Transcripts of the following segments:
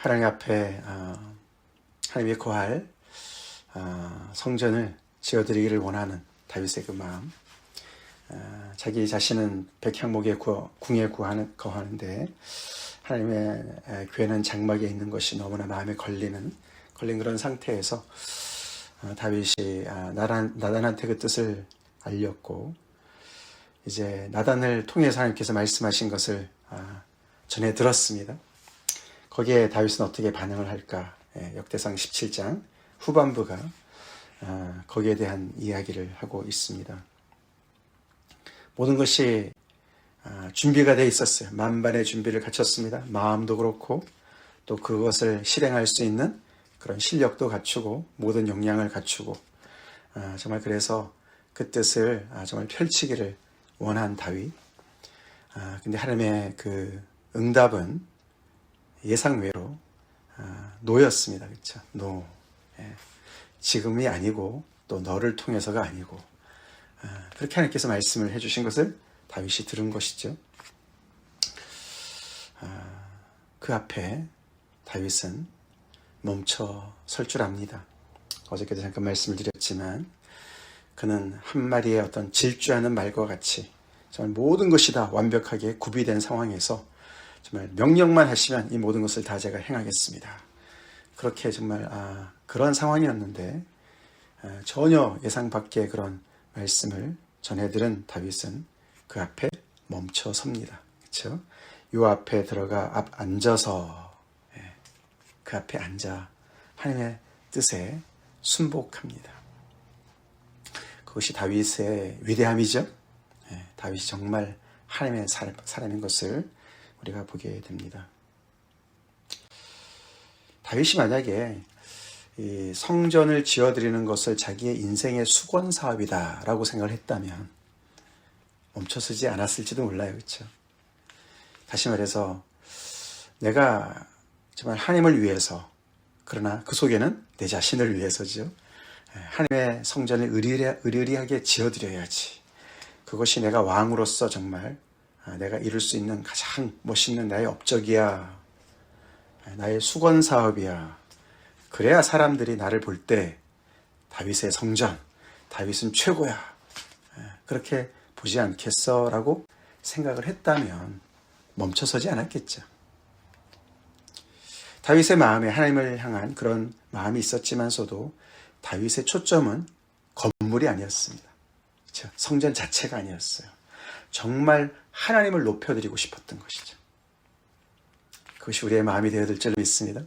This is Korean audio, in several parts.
하나님 앞에 하나님의 거할 성전을 지어드리기를 원하는 다윗의 그 마음, 자기 자신은 백향목의 궁에 거하는데 하나님의 교회는 장막에 있는 것이 너무나 마음에 걸린 그런 상태에서 다윗이 나단한테 그 뜻을 알렸고, 이제 나단을 통해서 하나님께서 말씀하신 것을 전해 들었습니다. 거기에 다윗은 어떻게 반응을 할까? 역대상 17장 후반부가 거기에 대한 이야기를 하고 있습니다. 모든 것이 준비가 되어 있었어요. 만반의 준비를 갖췄습니다. 마음도 그렇고 또 그것을 실행할 수 있는 그런 실력도 갖추고 모든 역량을 갖추고, 정말 그래서 그 뜻을 정말 펼치기를 원한 다윗. 근데 하나님의 그 응답은 예상외로 노였습니다. 그렇죠? 노. 지금이 아니고 또 너를 통해서가 아니고, 그렇게 하나님께서 말씀을 해주신 것을 다윗이 들은 것이죠. 그 앞에 다윗은 멈춰 설 줄 압니다. 어저께도 잠깐 말씀을 드렸지만 그는 한 마리의 어떤 질주하는 말과 같이 정말 모든 것이 다 완벽하게 구비된 상황에서 정말 명령만 하시면 이 모든 것을 다 제가 행하겠습니다. 그렇게 정말 그런 상황이었는데 전혀 예상 밖의 그런 말씀을 전해들은 다윗은 그 앞에 멈춰 섭니다. 그렇죠? 요 앞에 들어가 앉아서 그 앞에 앉아 하나님의 뜻에 순복합니다. 그것이 다윗의 위대함이죠. 다윗이 정말 하나님의 사람인 것을 우리가 보게 됩니다. 다윗이 만약에 이 성전을 지어드리는 것을 자기의 인생의 수건 사업이다라고 생각을 했다면 멈춰서지 않았을지도 몰라요. 그렇죠? 다시 말해서 내가 정말 하나님을 위해서, 그러나 그 속에는 내 자신을 위해서죠. 하나님의 성전을 의리하게 지어드려야지. 그것이 내가 왕으로서 정말 내가 이룰 수 있는 가장 멋있는 나의 업적이야. 나의 수건 사업이야. 그래야 사람들이 나를 볼 때 다윗의 성전, 다윗은 최고야. 그렇게 보지 않겠어? 라고 생각을 했다면 멈춰서지 않았겠죠. 다윗의 마음에 하나님을 향한 그런 마음이 있었지만서도 다윗의 초점은 건물이 아니었습니다. 그렇죠? 성전 자체가 아니었어요. 정말 하나님을 높여드리고 싶었던 것이죠. 그것이 우리의 마음이 되어야 될 줄 믿습니다.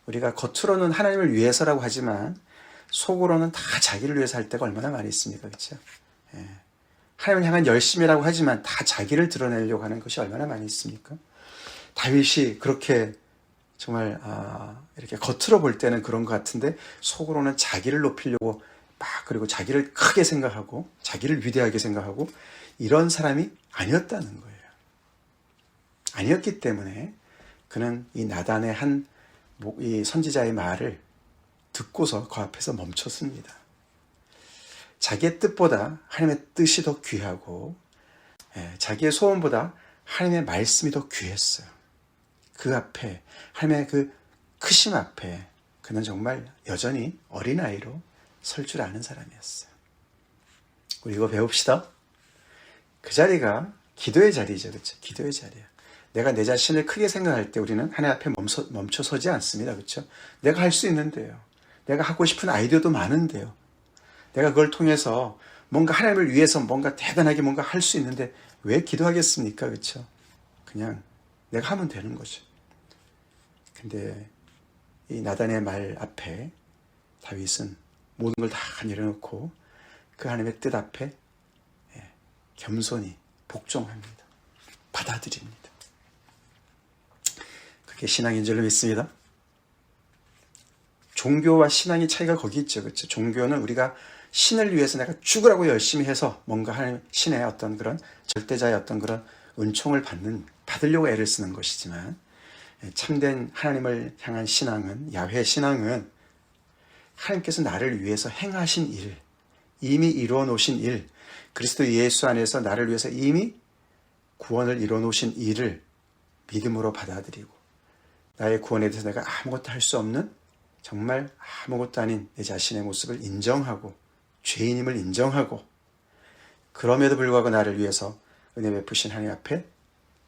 우리가 겉으로는 하나님을 위해서라고 하지만 속으로는 다 자기를 위해서 할 때가 얼마나 많이 있습니까? 그렇죠? 하나님을 향한 열심이라고 하지만 다 자기를 드러내려고 하는 것이 얼마나 많이 있습니까? 다윗이 그렇게 정말 이렇게 겉으로 볼 때는 그런 것 같은데 속으로는 자기를 높이려고 그리고 자기를 크게 생각하고 자기를 위대하게 생각하고 이런 사람이 아니었다는 거예요. 아니었기 때문에 그는 이 나단의 이 선지자의 말을 듣고서 그 앞에서 멈췄습니다. 자기의 뜻보다 하나님의 뜻이 더 귀하고 자기의 소원보다 하나님의 말씀이 더 귀했어요. 그 앞에 하나님의 그 크심 앞에 그는 정말 여전히 어린아이로 설 줄 아는 사람이었어요. 우리 이거 배웁시다. 그 자리가 기도의 자리죠. 그렇죠? 기도의 자리야. 내가 내 자신을 크게 생각할 때 우리는 하나님 앞에 멈춰 서지 않습니다. 그렇죠? 내가 할 수 있는데요. 내가 하고 싶은 아이디어도 많은데요. 내가 그걸 통해서 뭔가 하나님을 위해서 뭔가 대단하게 뭔가 할 수 있는데 왜 기도하겠습니까? 그렇죠? 그냥 내가 하면 되는 거죠. 근데 이 나단의 말 앞에 다윗은 모든 걸 다 내려놓고 그 하나님의 뜻 앞에 겸손히 복종합니다. 받아들입니다. 그게 신앙인 줄로 믿습니다. 종교와 신앙의 차이가 거기 있죠. 그렇죠? 종교는 우리가 신을 위해서 내가 죽으라고 열심히 해서 뭔가 하나님, 신의 어떤 그런 절대자의 어떤 그런 은총을 받으려고 애를 쓰는 것이지만 참된 하나님을 향한 신앙은, 야훼 신앙은 하나님께서 나를 위해서 행하신 일, 이미 이루어 놓으신 일, 그리스도 예수 안에서 나를 위해서 이미 구원을 이루어 놓으신 일을 믿음으로 받아들이고 나의 구원에 대해서 내가 아무것도 할 수 없는 정말 아무것도 아닌 내 자신의 모습을 인정하고 죄인임을 인정하고 그럼에도 불구하고 나를 위해서 은혜 베푸신 하나님 앞에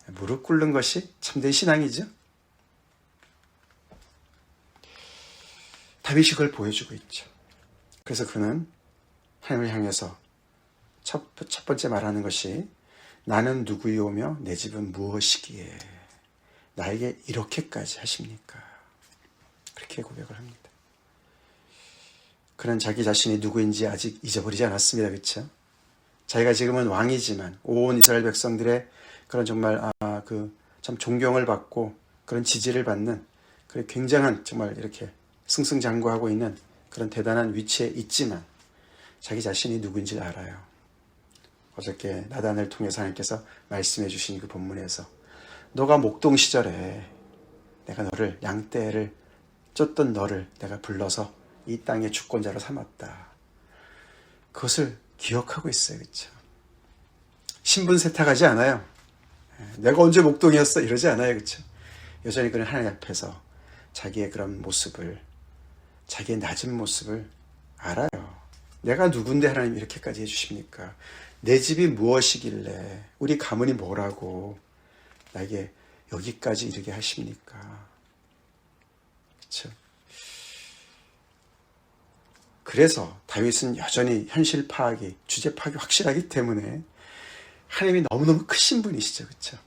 무릎 꿇는 것이 참된 신앙이죠. 다윗이 그걸 보여주고 있죠. 그래서 그는 하나님을 향해서 첫 번째 말하는 것이 나는 누구이오며 내 집은 무엇이기에 나에게 이렇게까지 하십니까? 그렇게 고백을 합니다. 그는 자기 자신이 누구인지 아직 잊어버리지 않았습니다. 그렇죠? 자기가 지금은 왕이지만 온 이스라엘 백성들의 그런 정말 참 존경을 받고 그런 지지를 받는 그런 굉장한 정말 이렇게 승승장구하고 있는 그런 대단한 위치에 있지만 자기 자신이 누구인지 알아요. 어저께 나단을 통해서 하나님께서 말씀해 주신 그 본문에서 너가 목동 시절에 내가 너를 양떼를 쫓던 너를 내가 불러서 이 땅의 주권자로 삼았다. 그것을 기억하고 있어요. 그렇죠? 신분 세탁하지 않아요. 내가 언제 목동이었어? 이러지 않아요. 그렇죠? 여전히 그는 하나님 앞에서 자기의 그런 모습을 자기의 낮은 모습을 알아요. 내가 누군데 하나님 이렇게까지 해주십니까? 내 집이 무엇이길래 우리 가문이 뭐라고 나에게 여기까지 이르게 하십니까? 그렇죠? 그래서 다윗은 여전히 현실 파악이 주제 파악이 확실하기 때문에 하나님이 너무너무 크신 분이시죠. 그렇죠?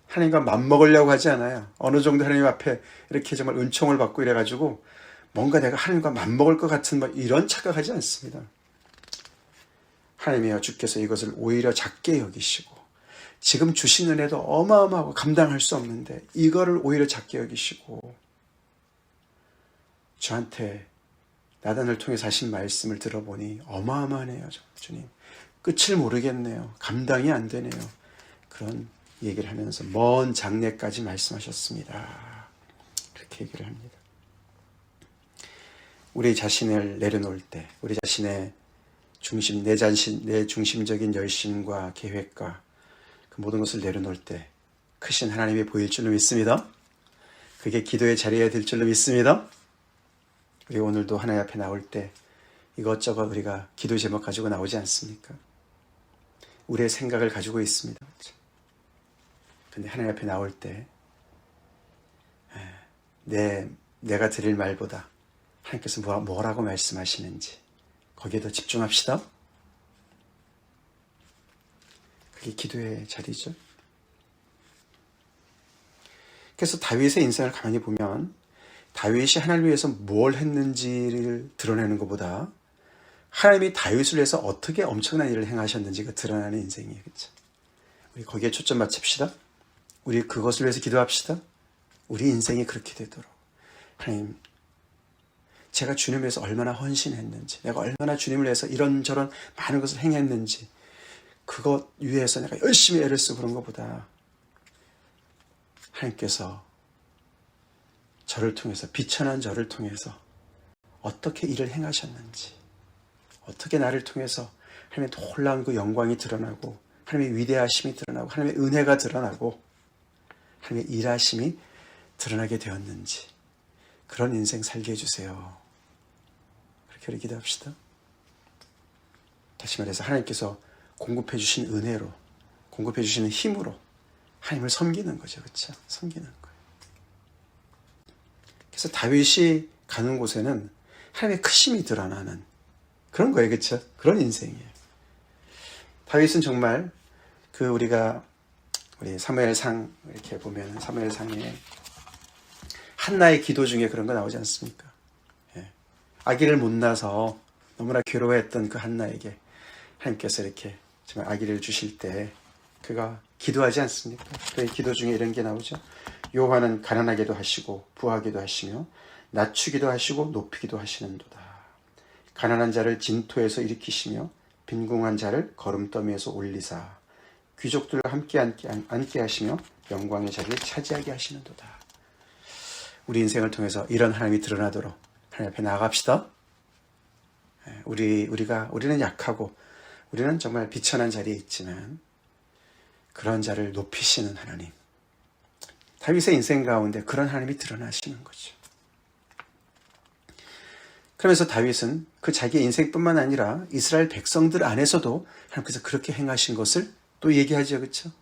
하나님과 맞먹으려고 하지 않아요. 어느 정도 하나님 앞에 이렇게 정말 은총을 받고 이래가지고 뭔가 내가 하나님과 맞먹을 것 같은 이런 착각하지 않습니다. 하나님이여 주께서 이것을 오히려 작게 여기시고 지금 주신 은혜도 어마어마하고 감당할 수 없는데 이거를 오히려 작게 여기시고 저한테 나단을 통해서 하신 말씀을 들어보니 어마어마하네요. 주님. 끝을 모르겠네요. 감당이 안 되네요. 그런 얘기를 하면서 먼 장래까지 말씀하셨습니다. 그렇게 얘기를 합니다. 우리 자신을 내려놓을 때 우리 자신의 중심, 내 중심적인 열심과 계획과 그 모든 것을 내려놓을 때 크신 하나님이 보일 줄로 믿습니다. 그게 기도의 자리가 될 줄로 믿습니다. 우리 오늘도 하나님 앞에 나올 때 이것저것 우리가 기도 제목 가지고 나오지 않습니까? 우리의 생각을 가지고 있습니다. 근데 하나님 앞에 나올 때 내가 드릴 말보다 하나님께서 뭐라고 말씀하시는지 거기에 더 집중합시다. 그게 기도의 자리죠. 그래서 다윗의 인생을 가만히 보면 다윗이 하나님을 위해서 뭘 했는지를 드러내는 것보다 하나님이 다윗을 위해서 어떻게 엄청난 일을 행하셨는지가 드러나는 인생이에요. 그렇죠? 우리 거기에 초점 맞춥시다. 우리 그것을 위해서 기도합시다. 우리 인생이 그렇게 되도록. 하나님, 제가 주님을 위해서 얼마나 헌신했는지, 내가 얼마나 주님을 위해서 이런저런 많은 것을 행했는지, 그것 위해서 내가 열심히 애를 쓰고 그런 것보다 하나님께서 저를 통해서, 비천한 저를 통해서 어떻게 일을 행하셨는지, 어떻게 나를 통해서 하나님의 놀라운 그 영광이 드러나고 하나님의 위대하심이 드러나고 하나님의 은혜가 드러나고 하나님의 일하심이 드러나게 되었는지 그런 인생 살게 해주세요. 그렇게 우리 기도합시다. 다시 말해서 하나님께서 공급해 주신 은혜로, 공급해 주시는 힘으로 하나님을 섬기는 거죠. 그렇죠? 섬기는 거예요. 그래서 다윗이 가는 곳에는 하나님의 크심이 드러나는 그런 거예요. 그렇죠? 그런 인생이에요. 다윗은 정말 우리 사무엘상 이렇게 보면 사무엘상에 한나의 기도 중에 그런 거 나오지 않습니까? 예. 아기를 못 낳아서 너무나 괴로워했던 그 한나에게 하나님께서 이렇게 정말 아기를 주실 때 그가 기도하지 않습니까? 그의 기도 중에 이런 게 나오죠. 여호와는 가난하게도 하시고 부하게도 하시며 낮추기도 하시고 높이기도 하시는도다. 가난한 자를 진토에서 일으키시며 빈궁한 자를 거름더미에서 올리사 귀족들과 함께 앉게 하시며 영광의 자리를 차지하게 하시는도다. 우리 인생을 통해서 이런 하나님이 드러나도록 하나님 앞에 나아갑시다. 우리는 약하고 우리는 정말 비천한 자리에 있지만 그런 자를 높이시는 하나님, 다윗의 인생 가운데 그런 하나님이 드러나시는 거죠. 그러면서 다윗은 그 자기의 인생뿐만 아니라 이스라엘 백성들 안에서도 하나님께서 그렇게 행하신 것을 또 얘기하죠. 그렇죠?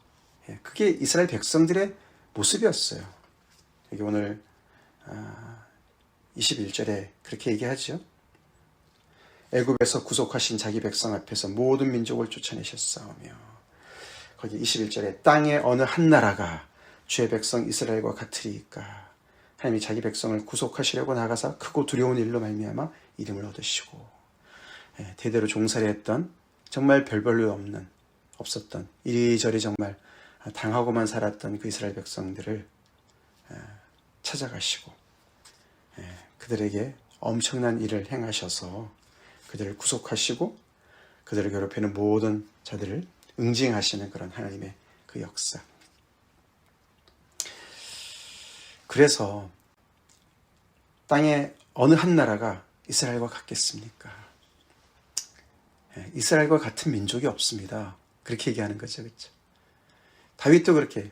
그게 이스라엘 백성들의 모습이었어요. 여기 오늘 21절에 그렇게 얘기하죠. 애굽에서 구속하신 자기 백성 앞에서 모든 민족을 쫓아내셨사오며, 거기 21절에 땅의 어느 한 나라가 주의 백성 이스라엘과 같으리이까. 하나님이 자기 백성을 구속하시려고 나가사 크고 두려운 일로 말미암아 이름을 얻으시고, 대대로 종살이 했던 정말 별 볼일 없었던 이리저리 정말 당하고만 살았던 그 이스라엘 백성들을 찾아가시고 그들에게 엄청난 일을 행하셔서 그들을 구속하시고 그들을 괴롭히는 모든 자들을 응징하시는 그런 하나님의 그 역사. 그래서 땅의 어느 한 나라가 이스라엘과 같겠습니까? 이스라엘과 같은 민족이 없습니다. 그렇게 얘기하는 거죠. 그렇죠? 다윗도 그렇게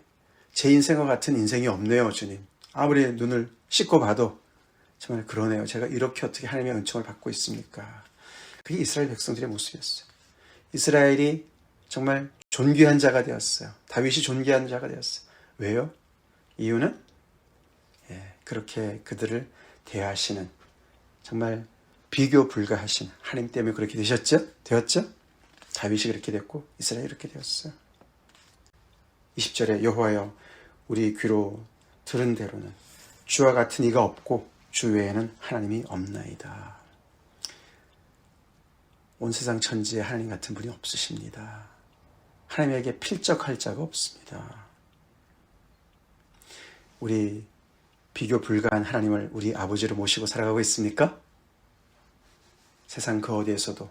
제 인생과 같은 인생이 없네요, 주님. 아무리 눈을 씻고 봐도 정말 그러네요. 제가 이렇게 어떻게 하나님의 은총을 받고 있습니까? 그게 이스라엘 백성들의 모습이었어요. 이스라엘이 정말 존귀한 자가 되었어요. 다윗이 존귀한 자가 되었어요. 왜요? 이유는 그렇게 그들을 대하시는 정말 비교 불가하신 하나님 때문에 그렇게 되었죠? 다윗이 그렇게 됐고 이스라엘이 그렇게 되었어요. 20절에 여호와여 우리 귀로 들은 대로는 주와 같은 이가 없고 주 외에는 하나님이 없나이다. 온 세상 천지에 하나님 같은 분이 없으십니다. 하나님에게 필적할 자가 없습니다. 우리 비교 불가한 하나님을 우리 아버지로 모시고 살아가고 있습니까? 세상 그 어디에서도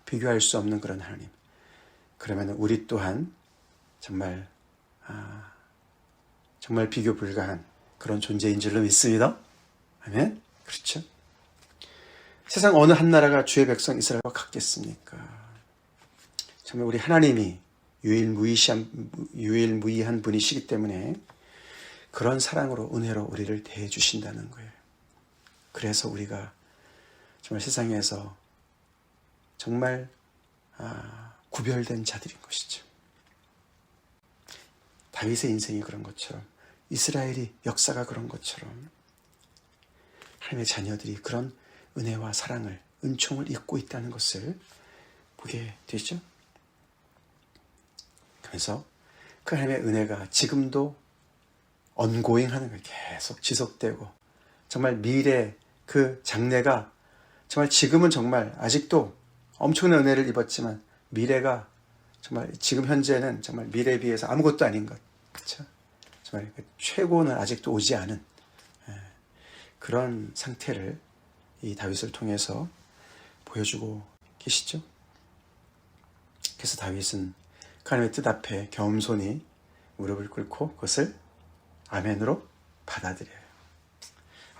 비교할 수 없는 그런 하나님. 그러면 우리 또한 정말 비교 불가한 그런 존재인 줄로 믿습니다. 아멘? 그렇죠? 세상 어느 한 나라가 주의 백성 이스라엘과 같겠습니까? 정말 우리 하나님이 유일무이한 분이시기 때문에 그런 사랑으로 은혜로 우리를 대해 주신다는 거예요. 그래서 우리가 정말 세상에서 정말 구별된 자들인 것이죠. 다윗의 인생이 그런 것처럼 이스라엘이 역사가 그런 것처럼 하나님의 자녀들이 그런 은혜와 사랑을 은총을 입고 있다는 것을 보게 되죠. 그래서 그 하나님의 은혜가 지금도 ongoing하는 거예요. 계속 지속되고 정말 미래 그 장래가 정말 지금은 정말 아직도 엄청난 은혜를 입었지만 미래가 정말 지금 현재는 정말 미래에 비해서 아무것도 아닌 것. 그렇죠? 정말 최고는 아직도 오지 않은 그런 상태를 이 다윗을 통해서 보여주고 계시죠. 그래서 다윗은 그 하나님의 뜻 앞에 겸손히 무릎을 꿇고 그것을 아멘으로 받아들여요.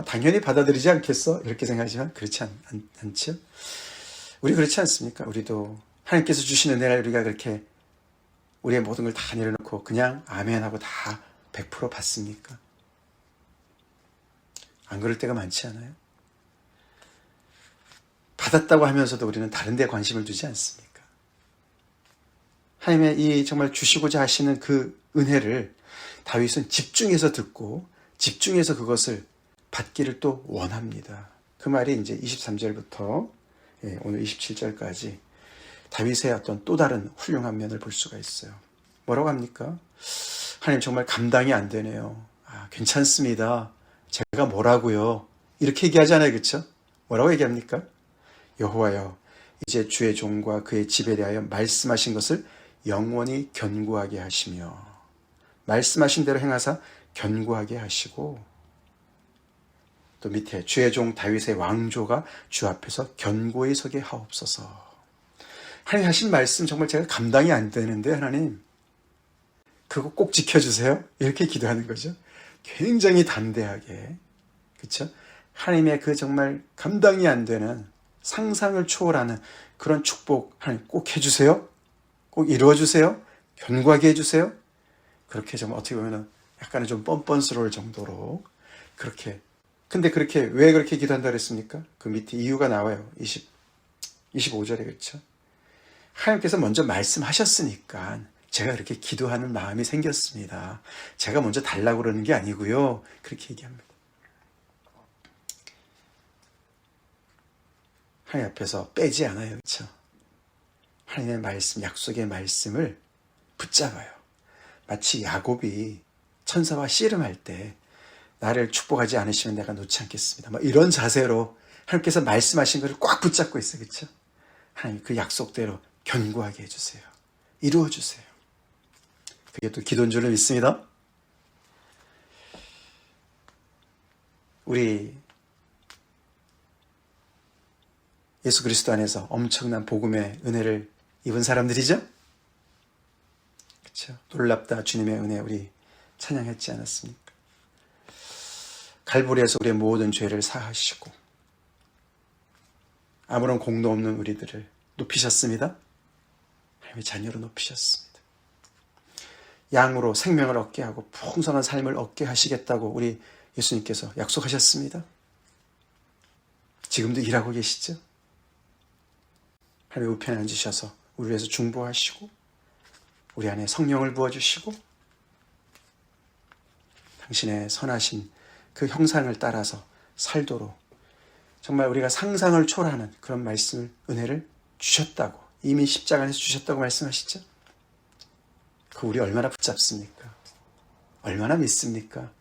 당연히 받아들이지 않겠어? 이렇게 생각하지만 그렇지 않죠? 우리 그렇지 않습니까? 우리도 하나님께서 주시는 은혜를 우리가 그렇게 우리의 모든 걸 다 내려놓고 그냥 아멘하고 다 100% 받습니까? 안 그럴 때가 많지 않아요? 받았다고 하면서도 우리는 다른 데 관심을 두지 않습니까? 하나님의 이 정말 주시고자 하시는 그 은혜를 다윗은 집중해서 듣고 집중해서 그것을 받기를 또 원합니다. 그 말이 이제 23절부터 오늘 27절까지 다윗의 어떤 또 다른 훌륭한 면을 볼 수가 있어요. 뭐라고 합니까? 하나님 정말 감당이 안 되네요. 괜찮습니다. 제가 뭐라고요? 이렇게 얘기하잖아요. 그렇죠? 뭐라고 얘기합니까? 여호와여 이제 주의 종과 그의 집에 대하여 말씀하신 것을 영원히 견고하게 하시며 말씀하신 대로 행하사 견고하게 하시고 또 밑에 주의 종 다윗의 왕조가 주 앞에서 견고히 서게 하옵소서. 하나님 하신 말씀 정말 제가 감당이 안 되는데 하나님 그거 꼭 지켜주세요. 이렇게 기도하는 거죠. 굉장히 담대하게 그렇죠? 하나님의 그 정말 감당이 안 되는 상상을 초월하는 그런 축복 하나님 꼭 해주세요. 꼭 이루어주세요. 견고하게 해주세요. 그렇게 좀 어떻게 보면 약간은 좀 뻔뻔스러울 정도로 그렇게. 근데 그렇게 왜 그렇게 기도한다 그랬습니까? 그 밑에 이유가 나와요. 25절에 그렇죠. 하나님께서 먼저 말씀하셨으니까 제가 그렇게 기도하는 마음이 생겼습니다. 제가 먼저 달라고 그러는 게 아니고요. 그렇게 얘기합니다. 하나님 앞에서 빼지 않아요. 그렇죠? 하나님의 말씀, 약속의 말씀을 붙잡아요. 마치 야곱이 천사와 씨름할 때 나를 축복하지 않으시면 내가 놓지 않겠습니다. 뭐 이런 자세로 하나님께서 말씀하신 것을 꽉 붙잡고 있어요. 그렇죠? 하나님 그 약속대로 견고하게 해주세요. 이루어주세요. 그게 또 기도인 줄을 믿습니다. 우리 예수 그리스도 안에서 엄청난 복음의 은혜를 입은 사람들이죠? 그렇죠? 놀랍다 주님의 은혜 우리 찬양했지 않았습니까? 갈보리에서 우리의 모든 죄를 사하시고 아무런 공도 없는 우리들을 높이셨습니다. 하나님의 자녀로 높이셨습니다. 양으로 생명을 얻게 하고 풍성한 삶을 얻게 하시겠다고 우리 예수님께서 약속하셨습니다. 지금도 일하고 계시죠? 하나님의 우편에 앉으셔서 우리 위해서 중보하시고 우리 안에 성령을 부어주시고 당신의 선하신 그 형상을 따라서 살도록 정말 우리가 상상을 초월하는 그런 말씀을, 은혜를 주셨다고, 이미 십자가 안에서 주셨다고 말씀하시죠? 그 우리 얼마나 붙잡습니까? 얼마나 믿습니까?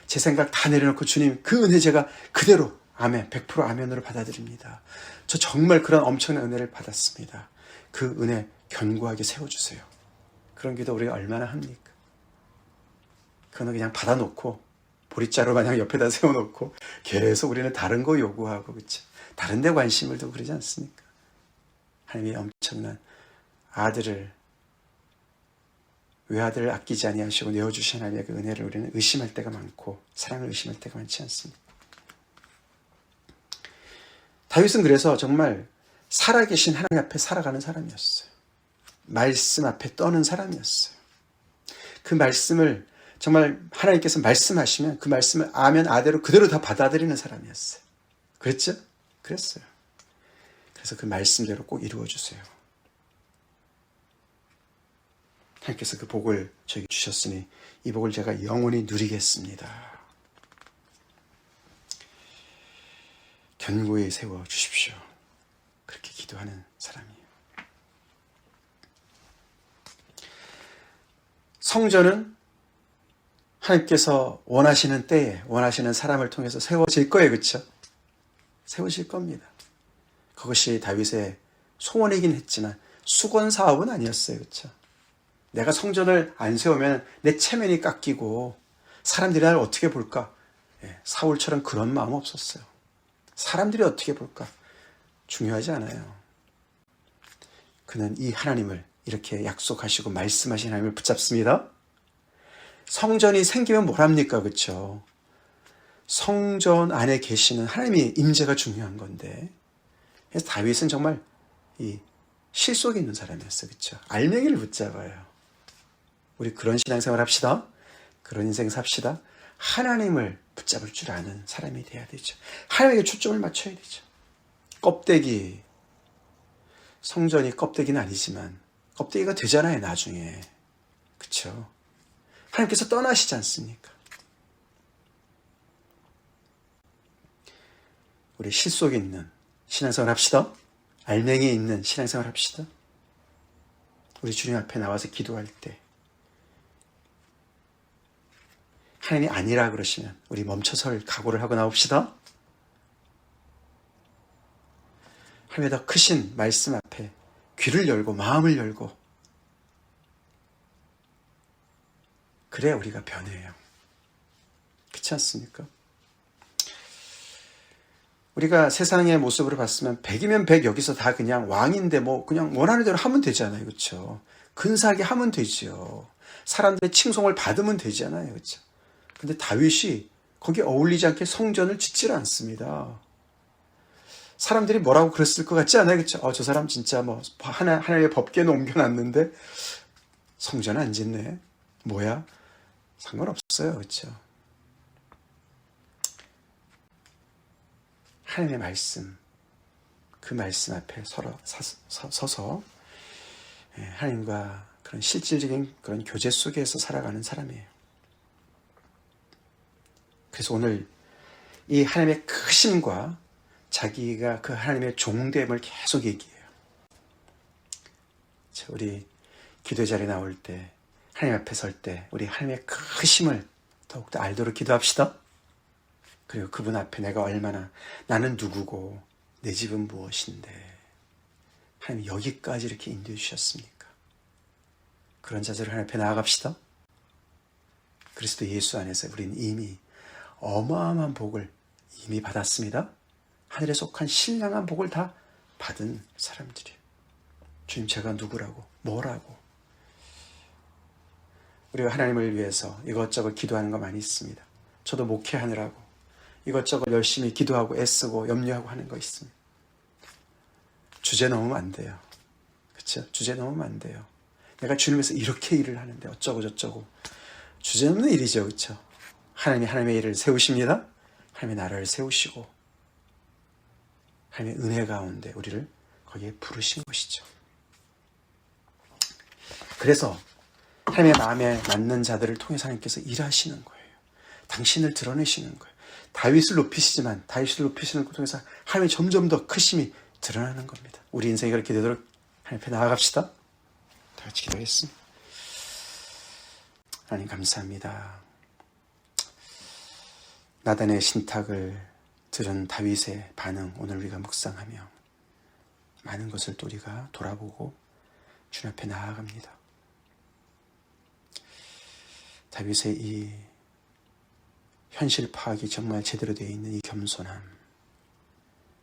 제 생각 다 내려놓고 주님 그 은혜 제가 그대로 아멘, 100% 아멘으로 받아들입니다. 저 정말 그런 엄청난 은혜를 받았습니다. 그 은혜 견고하게 세워주세요. 그런 기도 우리가 얼마나 합니까? 그거는 그냥 받아놓고 보릿자루 마냥 옆에다 세워놓고 계속 우리는 다른 거 요구하고 그렇죠? 다른 데 관심을 두고 그러지 않습니까? 하나님의 엄청난 아들을, 외아들을 아끼지 아니하시고 내어주신 하나님의 그 은혜를 우리는 의심할 때가 많고 사랑을 의심할 때가 많지 않습니다. 다윗은 그래서 정말 살아계신 하나님 앞에 살아가는 사람이었어요. 말씀 앞에 떠는 사람이었어요. 그 말씀을 정말 하나님께서 말씀하시면 그 말씀을 아멘 아대로 그대로 다 받아들이는 사람이었어요. 그랬죠? 그랬어요. 그래서 그 말씀대로 꼭 이루어주세요. 하나님께서 그 복을 저에게 주셨으니 이 복을 제가 영원히 누리겠습니다. 견고히 세워주십시오. 그렇게 기도하는 사람이에요. 성전은 하나님께서 원하시는 때에 원하시는 사람을 통해서 세워질 거예요. 그렇죠? 세워질 겁니다. 그것이 다윗의 소원이긴 했지만 수건 사업은 아니었어요. 그렇죠? 내가 성전을 안 세우면 내 체면이 깎이고 사람들이 나를 어떻게 볼까? 사울처럼 그런 마음 없었어요. 사람들이 어떻게 볼까? 중요하지 않아요. 그는 이 하나님을 이렇게 약속하시고 말씀하신 하나님을 붙잡습니다. 성전이 생기면 뭘 합니까? 그렇죠? 성전 안에 계시는 하나님의 임재가 중요한 건데 그래서 다윗은 정말 이 실속이 있는 사람이었어요. 그렇죠? 알맹이를 붙잡아요. 우리 그런 신앙생활 합시다. 그런 인생 삽시다. 하나님을 붙잡을 줄 아는 사람이 돼야 되죠. 하나님에게 초점을 맞춰야 되죠. 껍데기, 성전이 껍데기는 아니지만 껍데기가 되잖아요. 나중에. 그렇죠? 하나님께서 떠나시지 않습니까? 우리 실속이 있는 신앙생활 합시다. 알맹이 있는 신앙생활 합시다. 우리 주님 앞에 나와서 기도할 때 하나님이 아니라 그러시면 우리 멈춰설 각오를 하고 나옵시다. 하나님의 더 크신 말씀 앞에 귀를 열고 마음을 열고 그래야 우리가 변해요. 그렇지 않습니까? 우리가 세상의 모습으로 봤으면 100이면 100 여기서 다 그냥 왕인데 뭐 그냥 원하는 대로 하면 되잖아요. 그렇죠? 근사하게 하면 되죠. 사람들의 칭송을 받으면 되잖아요. 그렇죠? 근데 다윗이 거기에 어울리지 않게 성전을 짓질 않습니다. 사람들이 뭐라고 그랬을 것 같지 않아요? 그렇죠? 저 사람 진짜 뭐 하나의 법궤는 옮겨놨는데 성전 안 짓네. 뭐야? 상관없어요. 그렇죠? 하나님의 말씀, 그 말씀 앞에 서서 하나님과 그런 실질적인 그런 교제 속에서 살아가는 사람이에요. 그래서 오늘 이 하나님의 크심과 자기가 그 하나님의 종됨을 계속 얘기해요. 우리 기도 자리에 나올 때, 하나님 앞에 설 때 우리 하나님의 크심을 더욱더 알도록 기도합시다. 그리고 그분 앞에 내가 얼마나, 나는 누구고 내 집은 무엇인데 하나님 여기까지 이렇게 인도해 주셨습니까? 그런 자세로 하나님 앞에 나아갑시다. 그리스도 예수 안에서 우리는 이미 어마어마한 복을 이미 받았습니다. 하늘에 속한 신령한 복을 다 받은 사람들이에요. 주님, 제가 누구라고, 뭐라고. 우리가 하나님을 위해서 이것저것 기도하는 거 많이 있습니다. 저도 목회하느라고 이것저것 열심히 기도하고 애쓰고 염려하고 하는 거 있습니다. 주제 넘으면 안 돼요. 그렇죠? 주제 넘으면 안 돼요. 내가 주님에서 이렇게 일을 하는데 어쩌고 저쩌고. 주제 넘는 일이죠. 그렇죠? 하나님이 하나님의 일을 세우십니다. 하나님의 나라를 세우시고 하나님의 은혜 가운데 우리를 거기에 부르신 것이죠. 그래서 하나님의 마음에 맞는 자들을 통해서 하나님께서 일하시는 거예요. 당신을 드러내시는 거예요. 다윗을 높이시지만 다윗을 높이시는 것 통해서 하나님의 점점 더 크심이 드러나는 겁니다. 우리 인생이 그렇게 되도록 하나님 앞에 나아갑시다. 다 같이 기도하겠습니다. 하나님 감사합니다. 나단의 신탁을 들은 다윗의 반응, 오늘 우리가 묵상하며 많은 것을 또 우리가 돌아보고 주님 앞에 나아갑니다. 다윗의 이 현실 파악이 정말 제대로 되어 있는 이 겸손함,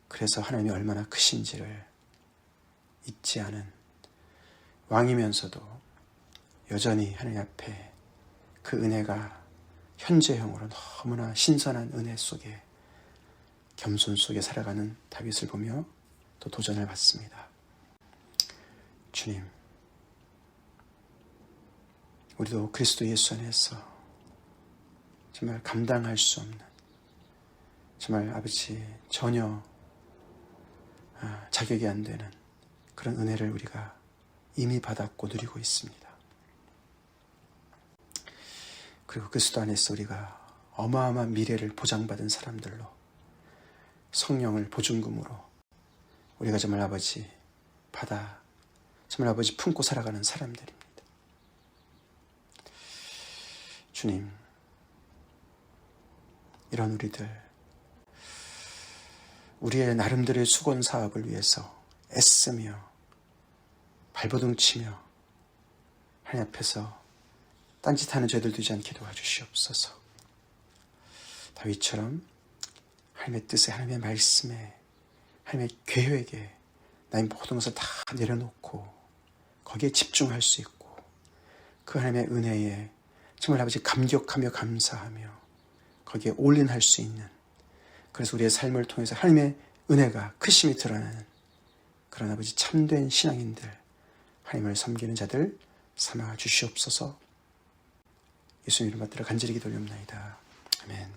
그래서 하나님이 얼마나 크신지를 잊지 않은 왕이면서도 여전히 하나님 앞에 그 은혜가 현재형으로 너무나 신선한 은혜 속에, 겸손 속에 살아가는 다윗을 보며 또 도전을 받습니다. 주님, 우리도 그리스도 예수 안에서 정말 감당할 수 없는, 정말 아버지 전혀 자격이 안 되는 그런 은혜를 우리가 이미 받았고 누리고 있습니다. 그리고 그리스도 안에서 우리가 어마어마한 미래를 보장받은 사람들로, 성령을 보증금으로 우리가 정말 아버지 받아 정말 아버지 품고 살아가는 사람들입니다. 주님, 이런 우리들, 우리의 나름대로의 수건 사업을 위해서 애쓰며 발버둥 치며 하나님 앞에서 딴짓하는 죄들 되지 않게 도와주시옵소서. 다윗처럼 하나님의 뜻에, 하나님의 말씀에, 하나님의 계획에 나의 모든 것을 다 내려놓고 거기에 집중할 수 있고, 그 하나님의 은혜에 정말 아버지 감격하며 감사하며 거기에 올인할 수 있는, 그래서 우리의 삶을 통해서 하나님의 은혜가 크심이 드러나는 그런 아버지 참된 신앙인들, 하나님을 섬기는 자들 삼아 주시옵소서. 예수님 이름 받들어 간절히 기도드립니다. 아멘.